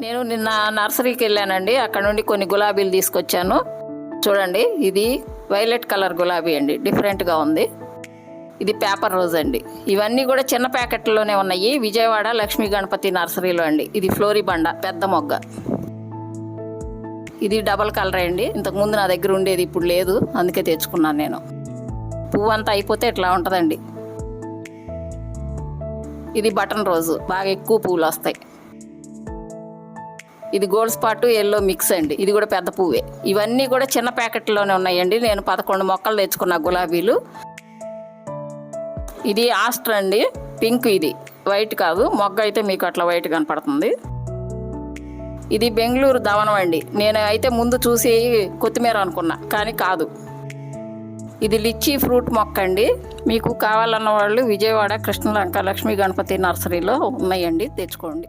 నేను నిన్న నర్సరీకి వెళ్ళానండి. అక్కడ నుండి కొన్ని గులాబీలు తీసుకొచ్చాను. చూడండి, ఇది వైలెట్ కలర్ గులాబీ అండి, డిఫరెంట్గా ఉంది. ఇది పేపర్ రోజ్ అండి. ఇవన్నీ కూడా చిన్న ప్యాకెట్లోనే ఉన్నాయి. విజయవాడ లక్ష్మీ గణపతి నర్సరీలో అండి. ఇది ఫ్లోరిబండ పెద్ద మొగ్గ. ఇది డబల్ కలర్ అండి. ఇంతకుముందు నా దగ్గర ఉండేది, ఇప్పుడు లేదు, అందుకే తెచ్చుకున్నాను నేను. పువ్వు అంతా అయిపోతే ఇట్లా ఉంటుందండి. ఇది బటన్ రోజు, బాగా ఎక్కువ పువ్వులు వస్తాయి. ఇది గోల్డ్ స్పాట్ ఎల్లో మిక్స్ అండి. ఇది కూడా పెద్ద పువ్వే. ఇవన్నీ కూడా చిన్న ప్యాకెట్లోనే ఉన్నాయండి. నేను 11 మొక్కలు తెచ్చుకున్న గులాబీలు. ఇది ఆస్ట్ర అండి, పింక్. ఇది వైట్ కాదు, మొగ్గ అయితే మీకు అట్లా వైట్ కనపడుతుంది. ఇది బెంగళూరు దవనం అండి. నేను అయితే ముందు చూసి కొత్తిమీర అనుకున్నా, కానీ కాదు. ఇది లిచ్చీ ఫ్రూట్ మొక్క అండి. మీకు కావాలన్న వాళ్ళు విజయవాడ కృష్ణలంక లక్ష్మీ గణపతి నర్సరీలో ఉన్నాయండి, తెచ్చుకోండి.